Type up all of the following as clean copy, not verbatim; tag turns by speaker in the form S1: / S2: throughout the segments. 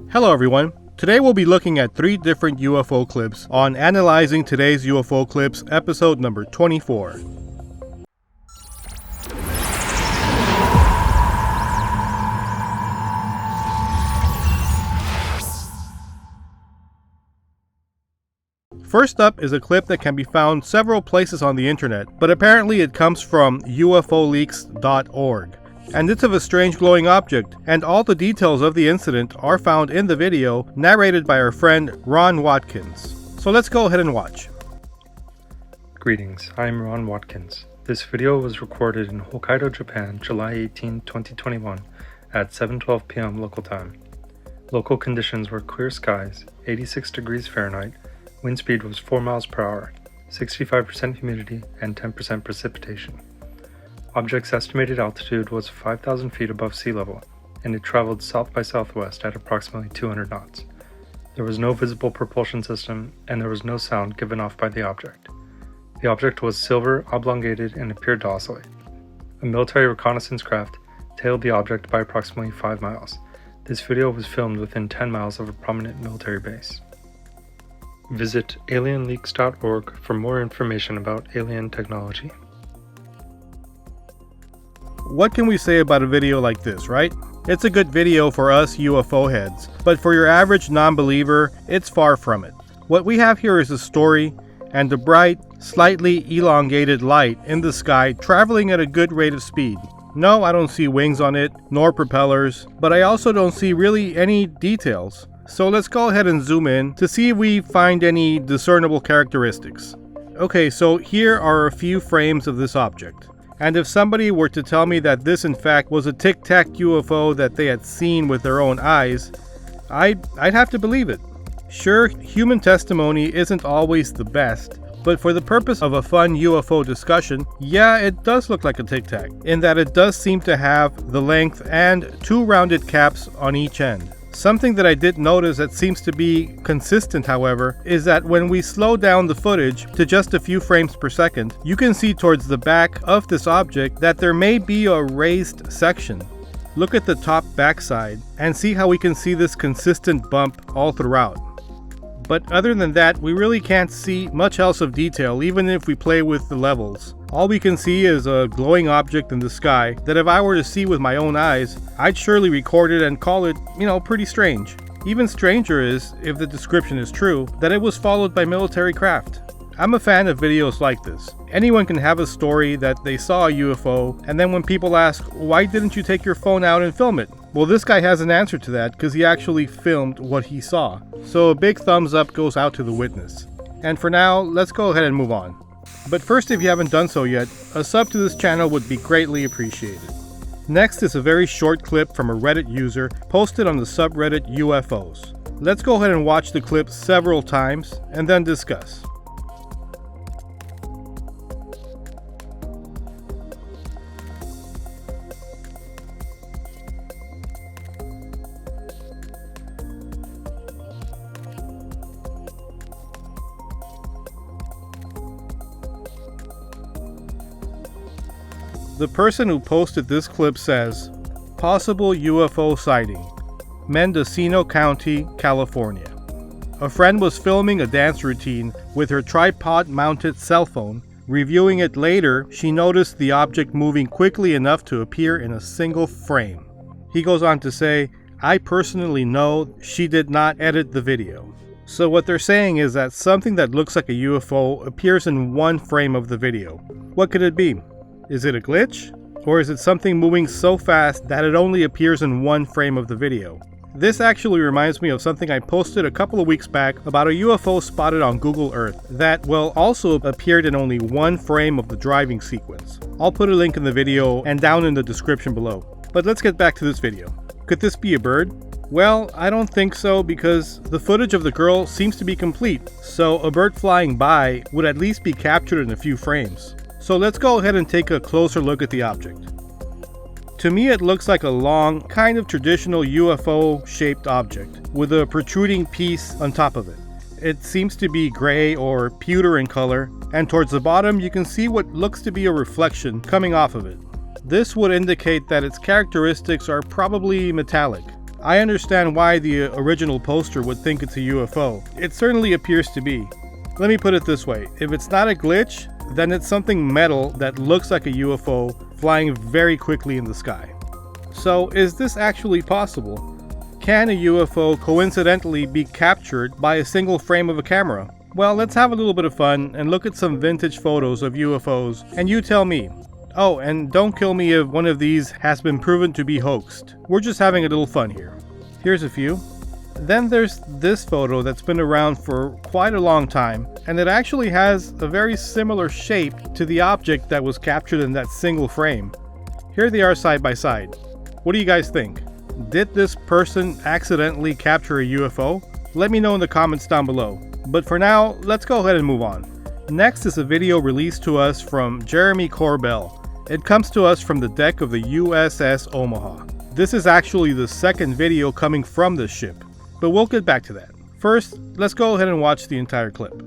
S1: Hello everyone. Today we'll be looking at 3 different UFO clips on Analyzing Today's UFO Clips, episode number 24. First up is a clip that can be found several places on the internet, but apparently it comes from ufoleaks.org. And it's of a strange glowing object, and all the details of the incident are found in the video narrated by our friend Ron Watkins. So let's go ahead and watch.
S2: Greetings, I'm Ron Watkins. This video was recorded in Hokkaido, Japan, July 18, 2021 at 7:12 p.m. local time. Local conditions were clear skies, 86 degrees Fahrenheit, wind speed was 4 miles per hour, 65% humidity, and 10% precipitation. Object's estimated altitude was 5,000 feet above sea level, and it traveled south by southwest at approximately 200 knots. There was no visible propulsion system, and there was no sound given off by the object. The object was silver, oblongated, and appeared to oscillate. A military reconnaissance craft tailed the object by approximately 5 miles. This video was filmed within 10 miles of a prominent military base. Visit alienleaks.org for more information about alien technology.
S1: What can we say about a video like this, right? It's a good video for us UFO heads, but for your average non-believer, it's far from it. What we have here is a story and a bright, slightly elongated light in the sky traveling at a good rate of speed. No, I don't see wings on it, nor propellers, but I also don't see really any details. So let's go ahead and zoom in to see if we find any discernible characteristics. Okay, so here are a few frames of this object. And if somebody were to tell me that this in fact was a Tic Tac UFO that they had seen with their own eyes, I'd have to believe it. Sure, human testimony isn't always the best, but for the purpose of a fun UFO discussion, yeah, it does look like a Tic Tac, in that it does seem to have the length and 2 rounded caps on each end. Something that I did notice that seems to be consistent, however, is that when we slow down the footage to just a few frames per second, you can see towards the back of this object that there may be a raised section. Look at the top backside and see how we can see this consistent bump all throughout. But other than that, we really can't see much else of detail even if we play with the levels. All we can see is a glowing object in the sky that if I were to see with my own eyes, I'd surely record it and call it, pretty strange. Even stranger is, if the description is true, that it was followed by military craft. I'm a fan of videos like this. Anyone can have a story that they saw a UFO, and then when people ask, why didn't you take your phone out and film it? Well, this guy has an answer to that because he actually filmed what he saw. So a big thumbs up goes out to the witness. And for now, let's go ahead and move on. But first, if you haven't done so yet, a sub to this channel would be greatly appreciated. Next is a very short clip from a Reddit user posted on the subreddit UFOs. Let's go ahead and watch the clip several times and then discuss. The person who posted this clip says, possible UFO sighting, Mendocino County, California. A friend was filming a dance routine with her tripod-mounted cell phone. Reviewing it later, she noticed the object moving quickly enough to appear in a single frame. He goes on to say, I personally know she did not edit the video. So what they're saying is that something that looks like a UFO appears in one frame of the video. What could it be? Is it a glitch? Or is it something moving so fast that it only appears in one frame of the video? This actually reminds me of something I posted a couple of weeks back about a UFO spotted on Google Earth that, also appeared in only one frame of the driving sequence. I'll put a link in the video and down in the description below. But let's get back to this video. Could this be a bird? Well, I don't think so because the footage of the girl seems to be complete, so a bird flying by would at least be captured in a few frames. So let's go ahead and take a closer look at the object. To me, it looks like a long, kind of traditional UFO-shaped object with a protruding piece on top of it. It seems to be gray or pewter in color, and towards the bottom you can see what looks to be a reflection coming off of it. This would indicate that its characteristics are probably metallic. I understand why the original poster would think it's a UFO. It certainly appears to be. Let me put it this way, if it's not a glitch, then it's something metal that looks like a UFO flying very quickly in the sky. So is this actually possible? Can a UFO coincidentally be captured by a single frame of a camera? Well, let's have a little bit of fun and look at some vintage photos of UFOs, and you tell me. Oh, and don't kill me if one of these has been proven to be hoaxed. We're just having a little fun here. Here's a few. Then there's this photo that's been around for quite a long time, and it actually has a very similar shape to the object that was captured in that single frame. Here they are side by side. What do you guys think? Did this person accidentally capture a UFO? Let me know in the comments down below. But for now, let's go ahead and move on. Next is a video released to us from Jeremy Corbell. It comes to us from the deck of the USS Omaha. This is actually the second video coming from this ship, but we'll get back to that. First, let's go ahead and watch the entire clip.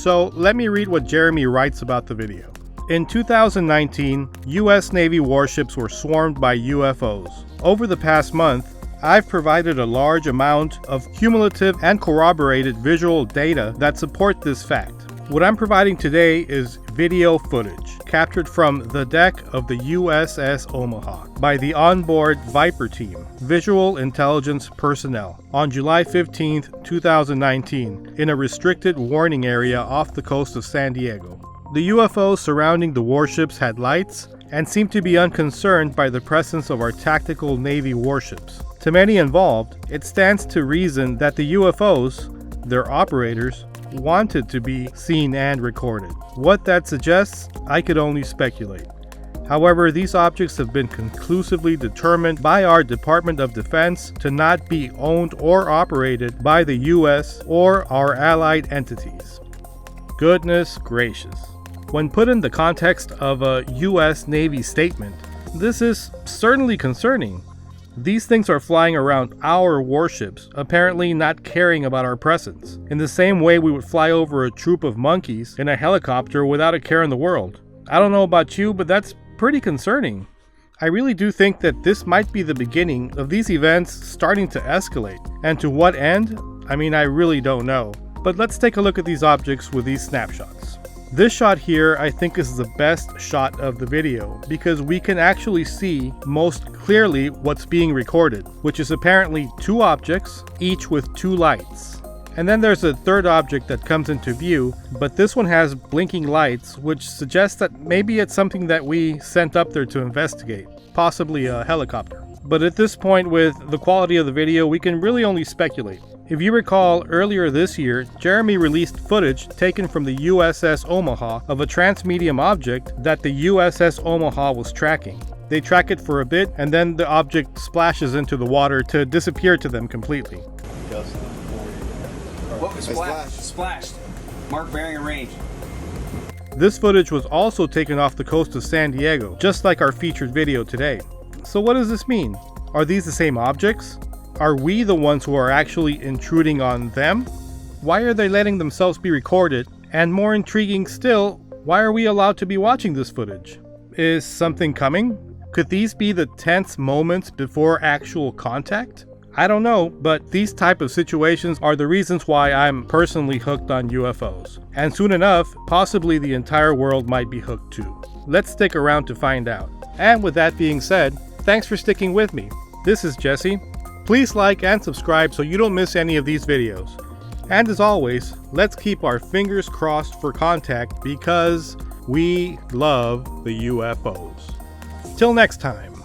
S1: So let me read what Jeremy writes about the video. In 2019, US Navy warships were swarmed by UFOs. Over the past month, I've provided a large amount of cumulative and corroborated visual data that support this fact. What I'm providing today is video footage captured from the deck of the USS Omaha by the onboard Viper team, Visual Intelligence Personnel, on July 15, 2019, in a restricted warning area off the coast of San Diego. The UFOs surrounding the warships had lights and seemed to be unconcerned by the presence of our tactical Navy warships. To many involved, it stands to reason that the UFOs, their operators, wanted to be seen and recorded. What that suggests, I could only speculate. However, these objects have been conclusively determined by our Department of Defense to not be owned or operated by the US or our allied entities. Goodness gracious. When put in the context of a US Navy statement, this is certainly concerning. These things are flying around our warships, apparently not caring about our presence, in the same way we would fly over a troop of monkeys in a helicopter without a care in the world. I don't know about you, but that's pretty concerning. I really do think that this might be the beginning of these events starting to escalate. And to what end? I mean, I really don't know. But let's take a look at these objects with these snapshots. This shot here I think is the best shot of the video because we can actually see most clearly what's being recorded, which is apparently two objects, each with two lights. And then there's a third object that comes into view, but this one has blinking lights, which suggests that maybe it's something that we sent up there to investigate, possibly a helicopter. But at this point, with the quality of the video, we can really only speculate. If you recall, earlier this year, Jeremy released footage taken from the USS Omaha of a transmedium object that the USS Omaha was tracking. They track it for a bit, and then the object splashes into the water to disappear to them completely.
S3: What was splashed? Mark bearing and range.
S1: This footage was also taken off the coast of San Diego, just like our featured video today. So what does this mean? Are these the same objects? Are we the ones who are actually intruding on them? Why are they letting themselves be recorded? And more intriguing still, why are we allowed to be watching this footage? Is something coming? Could these be the tense moments before actual contact? I don't know, but these type of situations are the reasons why I'm personally hooked on UFOs. And soon enough, possibly the entire world might be hooked too. Let's stick around to find out. And with that being said, thanks for sticking with me. This is Jesse. Please like and subscribe so you don't miss any of these videos. And as always, let's keep our fingers crossed for contact because we love the UFOs. Till next time.